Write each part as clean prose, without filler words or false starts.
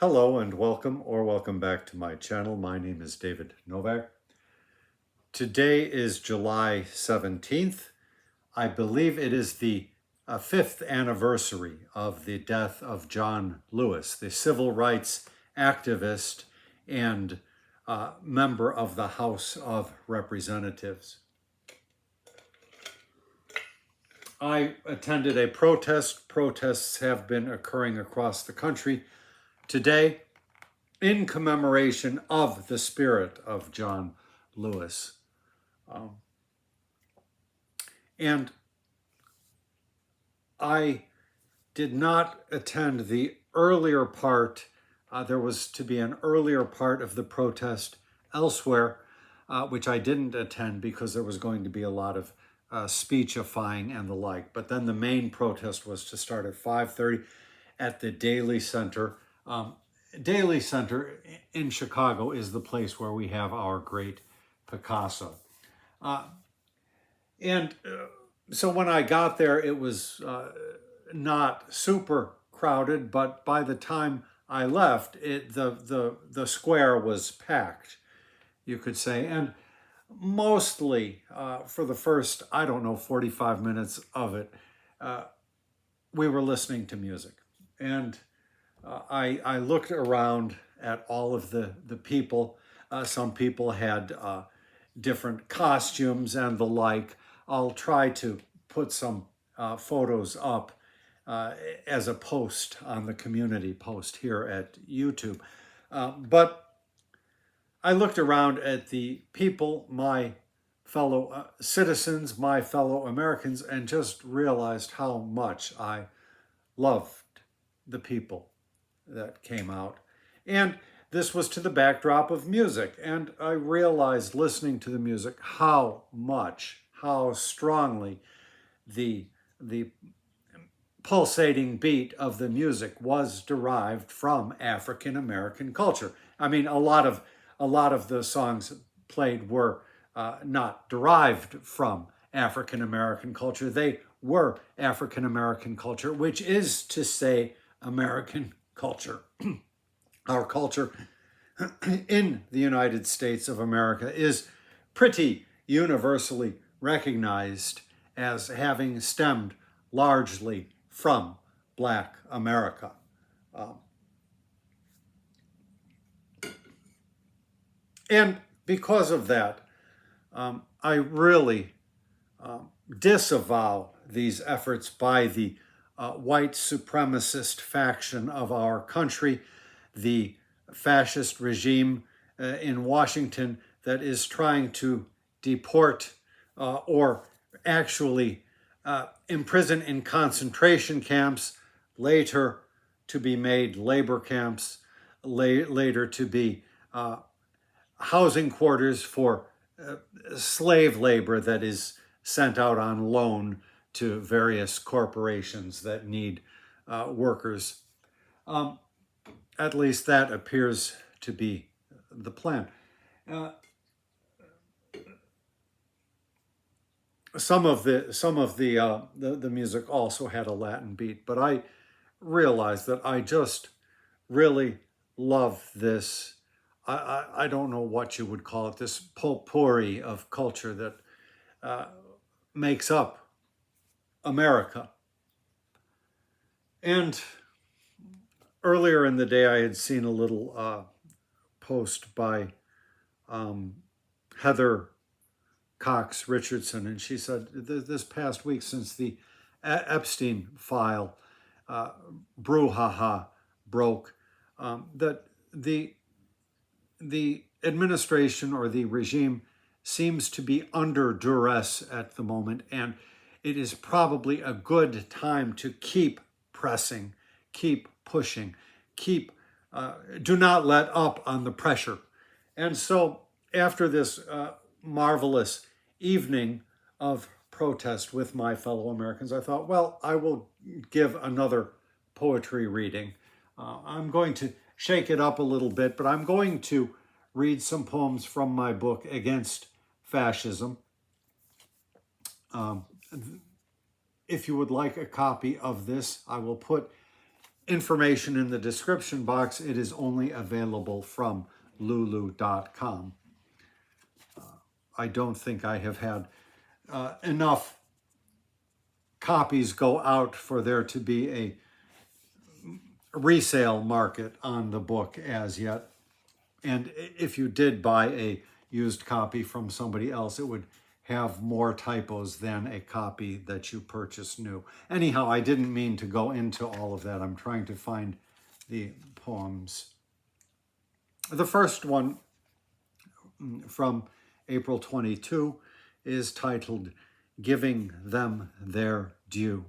Hello and welcome back to my channel. My name is David Novak. Today is July 17th. I believe it is the fifth anniversary of the death of John Lewis, the civil rights activist and member of the House of Representatives. I attended a protest. Protests have been occurring across the country today in commemoration of the spirit of John Lewis. And I did not attend the earlier part. There was to be an earlier part of the protest elsewhere, which I didn't attend because there was going to be a lot of speechifying and the like. But then the main protest was to start at 5:30 at the Daley Center. Daley Center in Chicago is the place where we have our great Picasso. So when I got there, it was not super crowded, but by the time I left, the square was packed, you could say. And mostly for the first, 45 minutes of it, we were listening to music. And I looked around at all of the people. Some people had different costumes and the like. I'll try to put some photos up as a post on the community post here at YouTube. But I looked around at the people, my fellow citizens, my fellow Americans, and just realized how much I loved the people that came out. And this was to the backdrop of music. And I realized listening to the music how strongly the pulsating beat of the music was derived from African American culture. I mean, a lot of the songs played were not derived from African American culture. They were African American culture, which is to say American culture. Our culture in the United States of America is pretty universally recognized as having stemmed largely from Black America. And because of that, I really disavow these efforts by the white supremacist faction of our country, the fascist regime in Washington that is trying to deport or actually imprison in concentration camps, later to be made labor camps, later to be housing quarters for slave labor that is sent out on loan to various corporations that need workers. At least that appears to be the plan. Some of the music also had a Latin beat, but I realized that I just really love this. I don't know what you would call it, this potpourri of culture that makes up America. And earlier in the day, I had seen a little post by Heather Cox Richardson, and she said this past week, since the Epstein file brouhaha broke, that the administration or the regime seems to be under duress at the moment, and it is probably a good time to keep pressing, keep pushing, do not let up on the pressure. And so after this marvelous evening of protest with my fellow Americans, I thought, well, I will give another poetry reading. I'm going to shake it up a little bit, but I'm going to read some poems from my book, Against Fascism. If you would like a copy of this, I will put information in the description box. It is only available from lulu.com. I don't think I have had enough copies go out for there to be a resale market on the book as yet. And if you did buy a used copy from somebody else, it would have more typos than a copy that you purchased new. Anyhow, I didn't mean to go into all of that. I'm trying to find the poems. The first one from April 22 is titled Giving Them Their Due.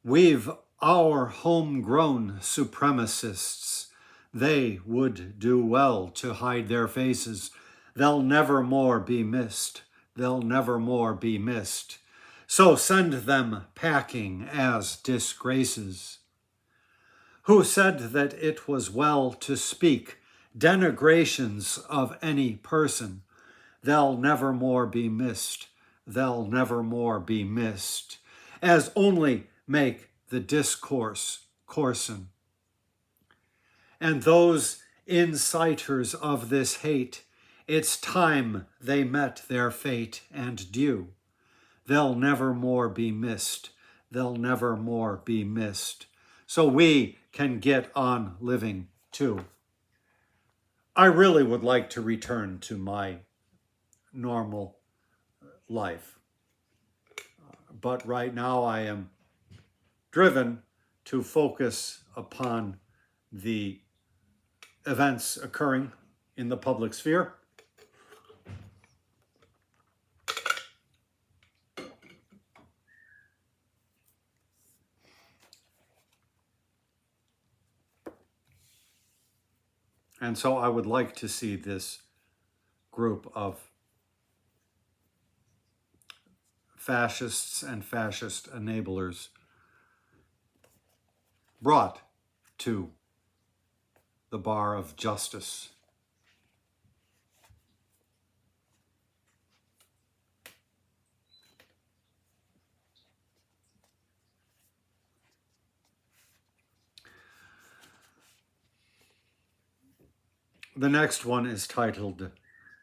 We've our homegrown supremacists. They would do well to hide their faces. They'll never more be missed. They'll never more be missed. So send them packing as disgraces. Who said that it was well to speak denigrations of any person? They'll never more be missed. They'll never more be missed, as only make the discourse coarsen. And those inciters of this hate, it's time they met their fate and due. They'll never more be missed. They'll never more be missed. So we can get on living too. I really would like to return to my normal life. But right now I am driven to focus upon the events occurring in the public sphere. And so I would like to see this group of fascists and fascist enablers brought to the bar of justice. The next one is titled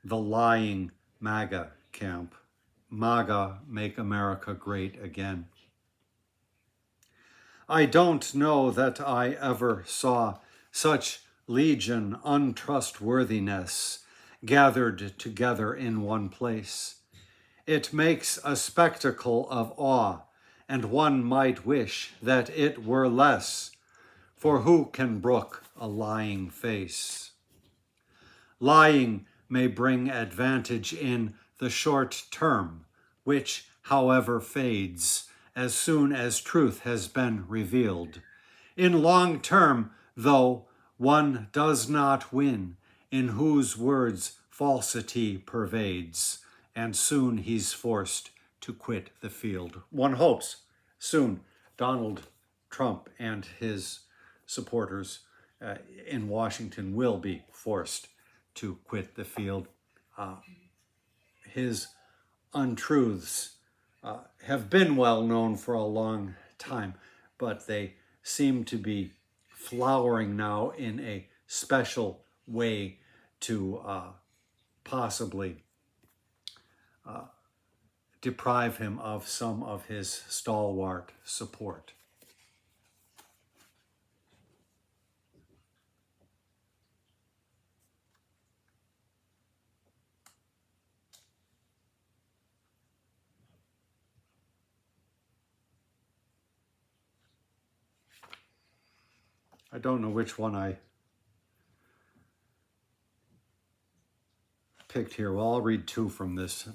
The Lying MAGA Camp. MAGA, Make America Great Again. I don't know that I ever saw such legion untrustworthiness gathered together in one place. It makes a spectacle of awe, and one might wish that it were less, for who can brook a lying face? Lying may bring advantage in the short term, which, however, fades as soon as truth has been revealed. In long term, though, one does not win, in whose words falsity pervades, and soon he's forced to quit the field. One hopes soon Donald Trump and his supporters in Washington will be forced to quit the field. His untruths have been well known for a long time, but they seem to be flowering now in a special way to possibly deprive him of some of his stalwart support. I don't know which one I picked here. Well, I'll read two from this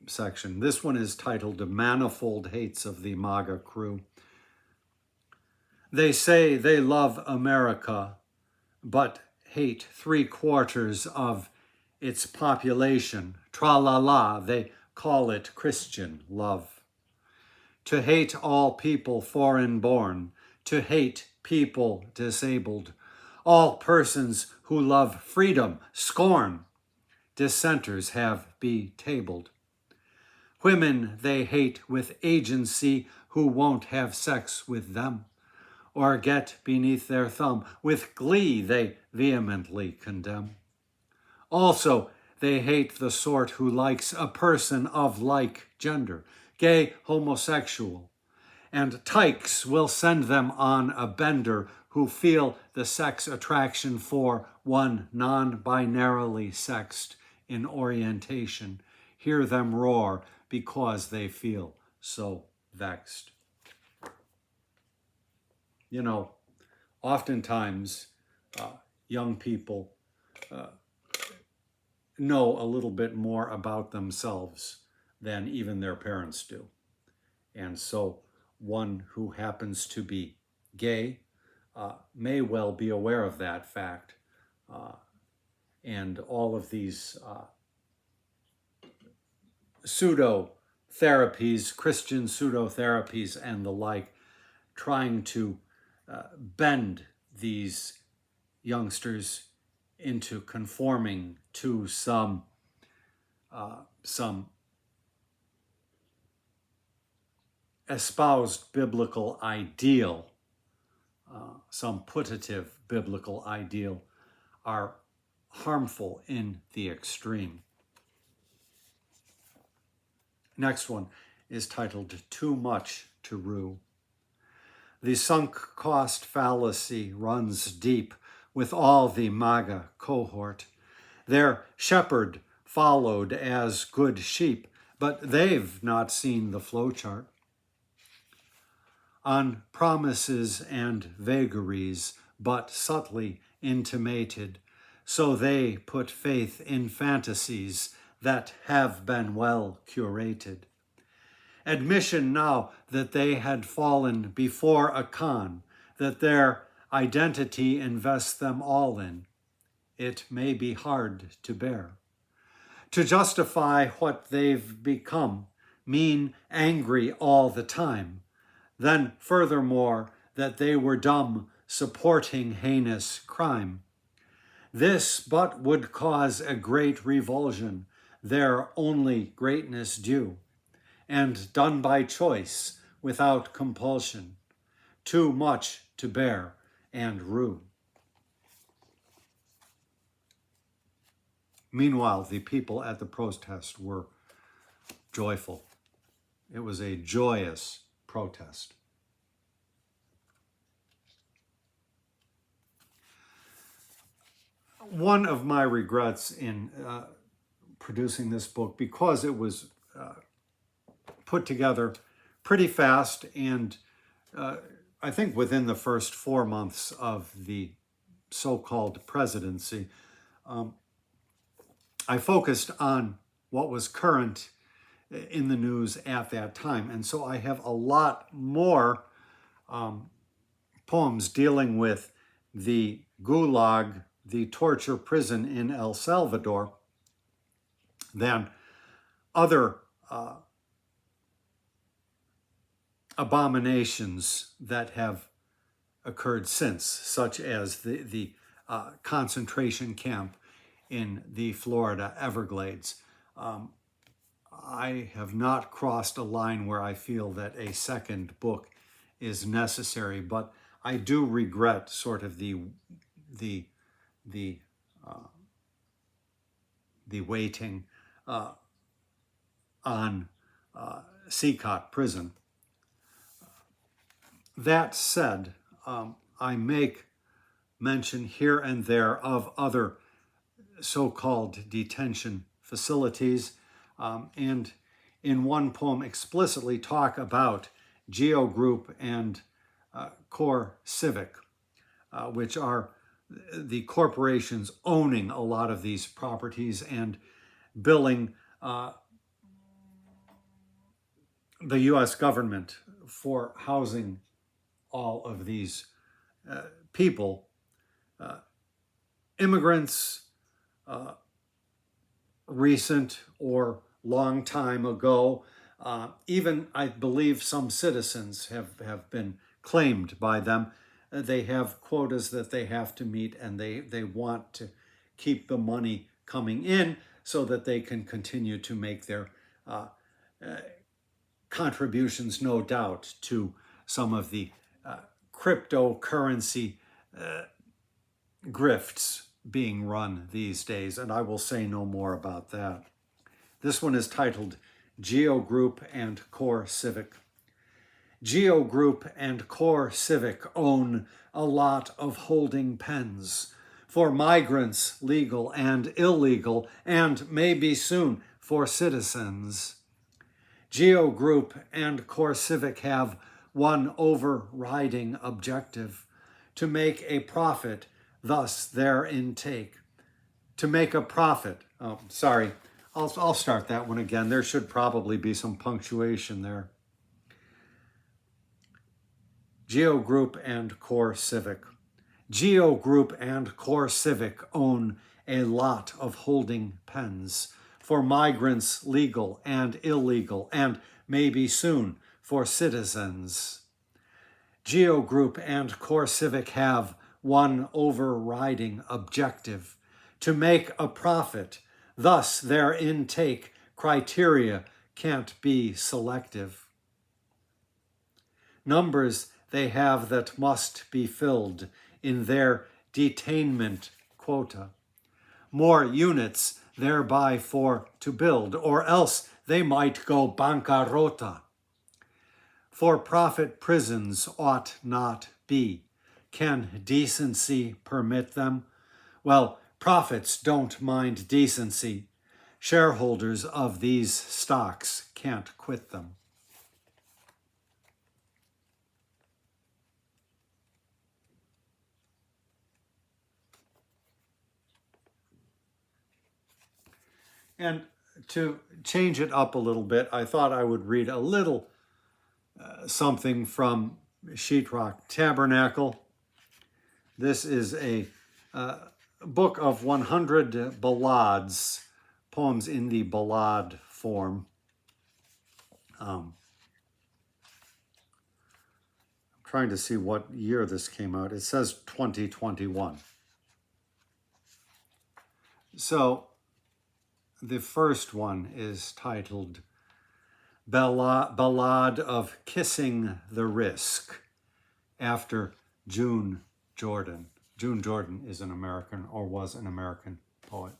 section. This one is titled The Manifold Hates of the MAGA Crew. They say they love America, but hate 3/4 of its population. Tra-la-la, they call it Christian love. To hate all people foreign-born, to hate people disabled, all persons who love freedom, scorn, dissenters have be tabled. Women they hate with agency who won't have sex with them. or get beneath their thumb. With glee they vehemently condemn. Also, they hate the sort who likes a person of like gender, gay, homosexual, and tykes will send them on a bender who feel the sex attraction for one non-binarily sexed in orientation. Hear them roar because they feel so vexed. You know, oftentimes young people know a little bit more about themselves than even their parents do. And so one who happens to be gay may well be aware of that fact. And all of these pseudo-therapies, Christian pseudo-therapies and the like, trying to bend these youngsters into conforming to some espoused biblical ideal, some putative biblical ideal, are harmful in the extreme. Next one is titled Too Much to Rue. The sunk cost fallacy runs deep with all the MAGA cohort. Their shepherd followed as good sheep, but they've not seen the flowchart. On promises and vagaries, but subtly intimated, so they put faith in fantasies that have been well curated. Admission now that they had fallen before a con, that their identity invests them all in. It may be hard to bear. To justify what they've become, mean angry all the time. Then furthermore, that they were dumb, supporting heinous crime. This but would cause a great revulsion, their only greatness due, and done by choice, without compulsion. Too much to bear and rue. Meanwhile, the people at the protest were joyful. It was a joyous protest. One of my regrets in producing this book, because it was put together pretty fast and I think within the first 4 months of the so-called presidency, I focused on what was current in the news at that time. And so I have a lot more poems dealing with the Gulag, the torture prison in El Salvador, than other abominations that have occurred since, such as the concentration camp in the Florida Everglades. I have not crossed a line where I feel that a second book is necessary, but I do regret sort of the waiting on Seacott Prison. That said, I make mention here and there of other so-called detention facilities, and in one poem explicitly talk about Geo Group and Core Civic, which are the corporations owning a lot of these properties and billing the U.S. government for housing all of these people, immigrants, recent or long time ago. Even, I believe, some citizens have been claimed by them. They have quotas that they have to meet, and they want to keep the money coming in so that they can continue to make their contributions, no doubt, to some of the cryptocurrency grifts being run these days, and I will say no more about that. This one is titled Geo Group and Core Civic. Geo Group and Core Civic own a lot of holding pens for migrants, legal and illegal, and maybe soon for citizens. Geo Group and Core Civic have one overriding objective: to make a profit, thus their intake. To make a profit. Oh, sorry. I'll start that one again. There should probably be some punctuation there. Geo Group and Core Civic. Geo Group and Core Civic own a lot of holding pens for migrants, legal and illegal, and maybe soon for citizens. Geo Group and Core Civic have one overriding objective: to make a profit. Thus, their intake criteria can't be selective. Numbers they have that must be filled in their detainment quota. More units thereby for to build, or else they might go bancarrota. For-profit prisons ought not be. Can decency permit them? Well, profits don't mind decency. Shareholders of these stocks can't quit them. And to change it up a little bit, I thought I would read a little something from Sheetrock Tabernacle. This is a book of 100 ballades, poems in the ballad form. I'm trying to see what year this came out. It says 2021. So the first one is titled Ballad of Kissing the Risk, after June Jordan. June Jordan is an American, or was an American poet.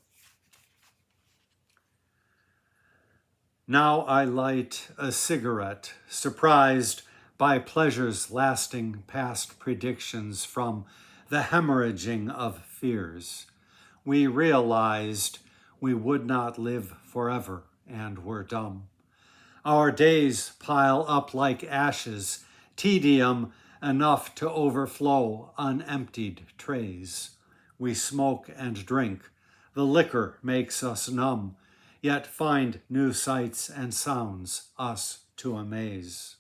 Now I light a cigarette, surprised by pleasures lasting past predictions from the hemorrhaging of fears. We realized we would not live forever and were dumb. Our days pile up like ashes, tedium enough to overflow unemptied trays. We smoke and drink. The liquor makes us numb, yet find new sights and sounds us to amaze.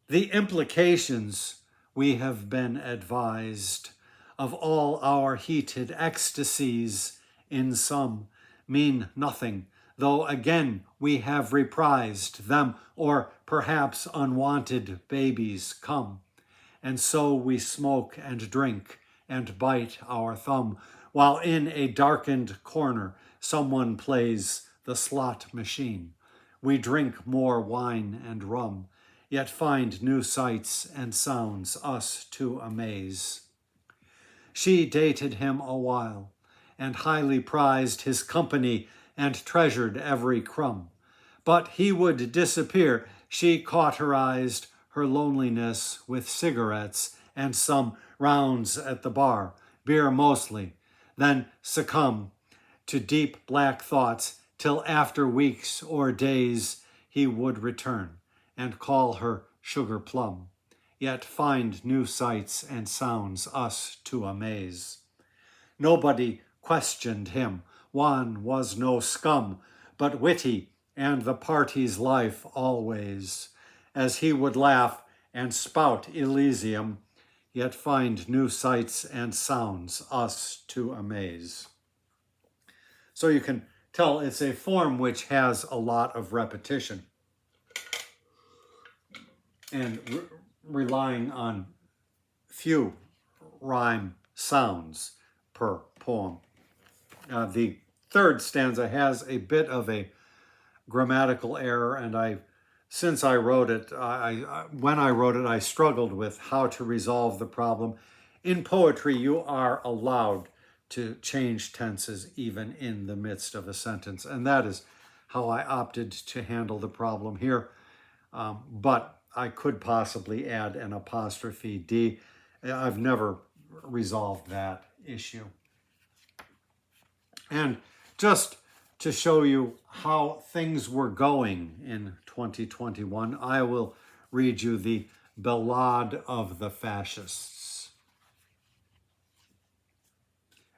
The implications, we have been advised, of all our heated ecstasies in some mean nothing, though again we have reprised them, or perhaps unwanted babies come. And so we smoke and drink and bite our thumb, while in a darkened corner someone plays the slot machine. We drink more wine and rum, yet find new sights and sounds us to amaze. She dated him a while, and highly prized his company and treasured every crumb. But he would disappear. She cauterized her loneliness with cigarettes and some rounds at the bar, beer mostly, then succumb to deep black thoughts till after weeks or days he would return and call her sugar plum, yet find new sights and sounds us to amaze. Nobody questioned him. Juan was no scum, but witty and the party's life always, as he would laugh and spout Elysium, yet find new sights and sounds us to amaze. So you can tell it's a form which has a lot of repetition and relying on few rhyme sounds per poem. The third stanza has a bit of a grammatical error, and I since I wrote it, when I wrote it, I struggled with how to resolve the problem. In poetry, you are allowed to change tenses even in the midst of a sentence, and that is how I opted to handle the problem here. But I could possibly add an apostrophe D. I've never resolved that issue. And just to show you how things were going in 2021, I will read you the Ballade of the Fascists.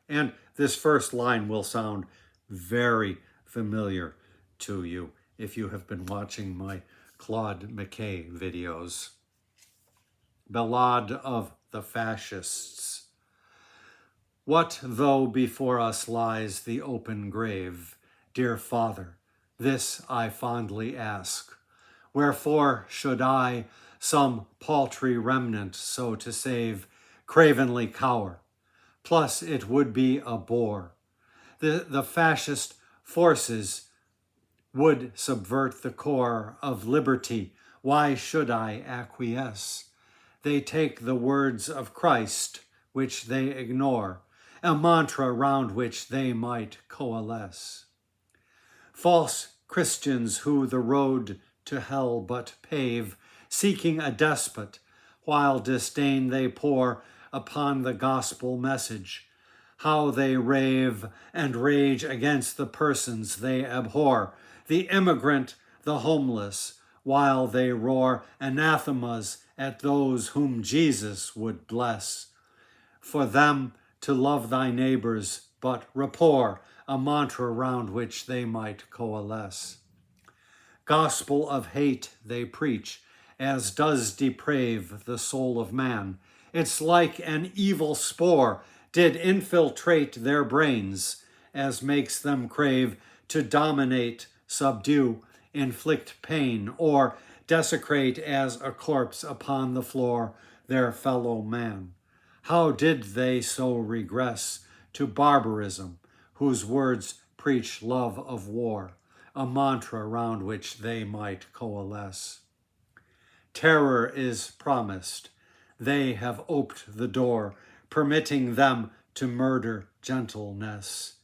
And this first line will sound very familiar to you if you have been watching my Claude McKay videos. Ballade of the Fascists. What though before us lies the open grave? Dear Father, this I fondly ask. Wherefore should I, some paltry remnant so to save, cravenly cower? Plus it would be a bore. The fascist forces would subvert the core of liberty. Why should I acquiesce? They take the words of Christ, which they ignore, a mantra round which they might coalesce. False Christians who the road to hell but pave, seeking a despot, while disdain they pour upon the gospel message, how they rave and rage against the persons they abhor, the immigrant, the homeless, while they roar anathemas at those whom Jesus would bless. For them to love thy neighbors, but rapport, a mantra round which they might coalesce. Gospel of hate they preach, as does deprave the soul of man. It's like an evil spore did infiltrate their brains, as makes them crave to dominate, subdue, inflict pain, or desecrate as a corpse upon the floor their fellow man. How did they so regress to barbarism, whose words preach love of war, a mantra round which they might coalesce? Terror is promised. They have oped the door, permitting them to murder gentleness,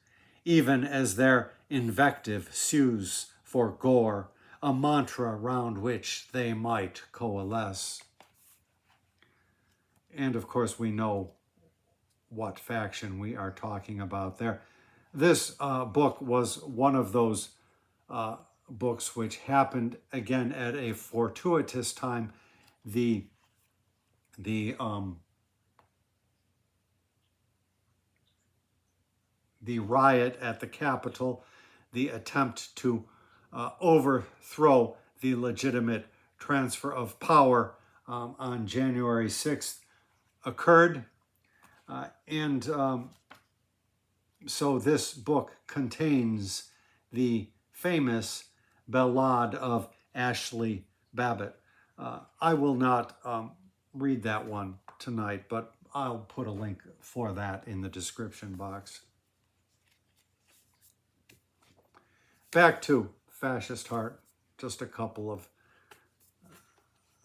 even as their invective sues for gore, a mantra round which they might coalesce. And of course, we know what faction we are talking about there. This book was one of those books which happened again at a fortuitous time. The riot at the Capitol, the attempt to overthrow the legitimate transfer of power on January 6th occurred. So this book contains the famous Ballade of Ashley Babbitt. I will not read that one tonight, but I'll put a link for that in the description box. Back to Fascist Heart, just a couple of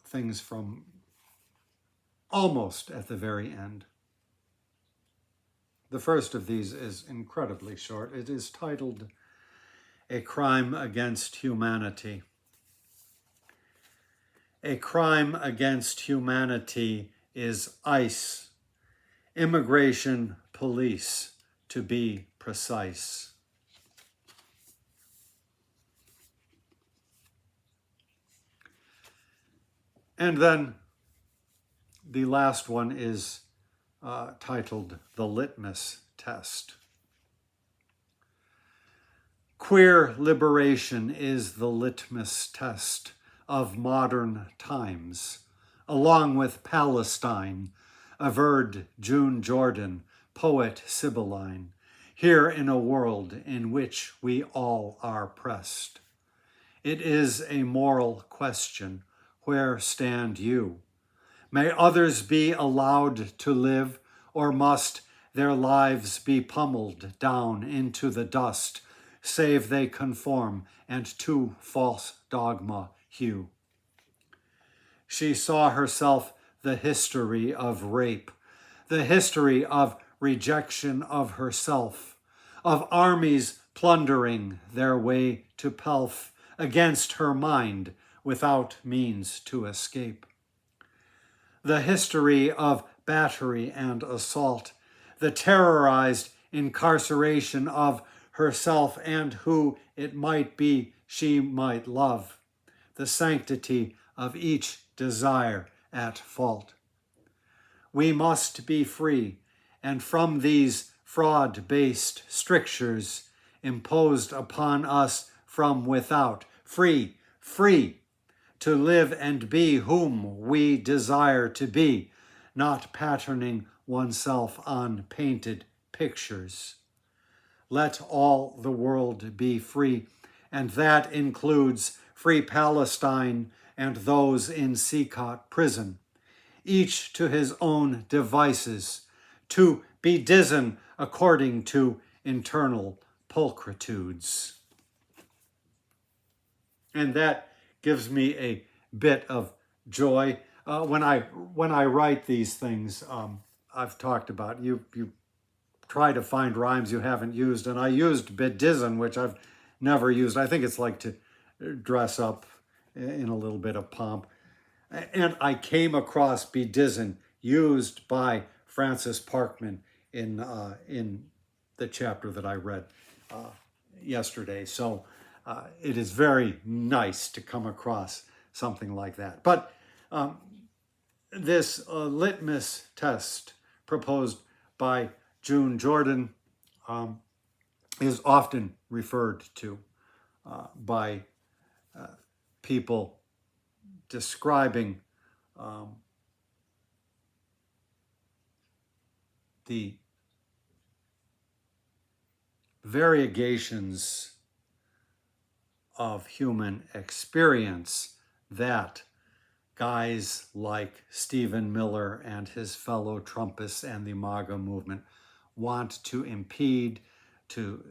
things from almost at the very end. The first of these is incredibly short. It is titled A Crime Against Humanity. A crime against humanity is ICE, immigration police, to be precise. And then the last one is titled The Litmus Test. Queer liberation is the litmus test of modern times, along with Palestine, averred June Jordan, poet Sibylline, here in a world in which we all are pressed. It is a moral question. Where stand you? May others be allowed to live, or must their lives be pummeled down into the dust, save they conform and to false dogma hue. She saw herself the history of rape, the history of rejection of herself, of armies plundering their way to pelf against her mind without means to escape. The history of battery and assault, the terrorized incarceration of herself and who it might be she might love, the sanctity of each desire at fault. We must be free, and from these fraud-based strictures imposed upon us from without, free, free, to live and be whom we desire to be, not patterning oneself on painted pictures. Let all the world be free, and that includes free Palestine and those in Sikot prison, each to his own devices, to be bedizen according to internal pulchritudes. And that gives me a bit of joy. When I write these things, I've talked about, you try to find rhymes you haven't used, and I used bedizen, which I've never used. I think it's like to dress up in a little bit of pomp. And I came across bedizen used by Francis Parkman in the chapter that I read yesterday. So it is very nice to come across something like that. But this litmus test proposed by June Jordan is often referred to by people describing the variegations of human experience that guys like Stephen Miller and his fellow Trumpists and the MAGA movement want to impede, to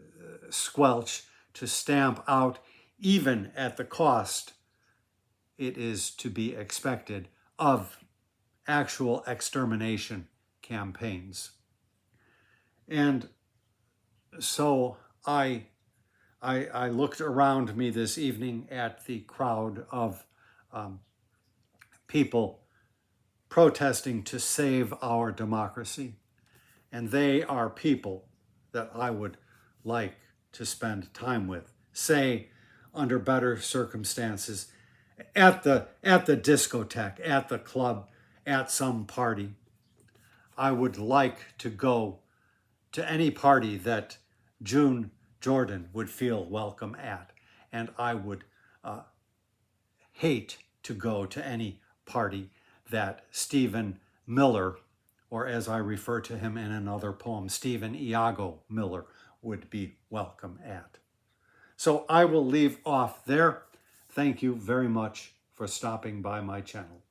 squelch, to stamp out, even at the cost it is to be expected of actual extermination campaigns. And so I looked around me this evening at the crowd of people protesting to save our democracy. And they are people that I would like to spend time with, say, under better circumstances, at the discotheque, at the club, at some party. I would like to go to any party that June Jordan would feel welcome at, and I would hate to go to any party that Stephen Miller, or as I refer to him in another poem, Stephen Iago Miller, would be welcome at. So I will leave off there. Thank you very much for stopping by my channel.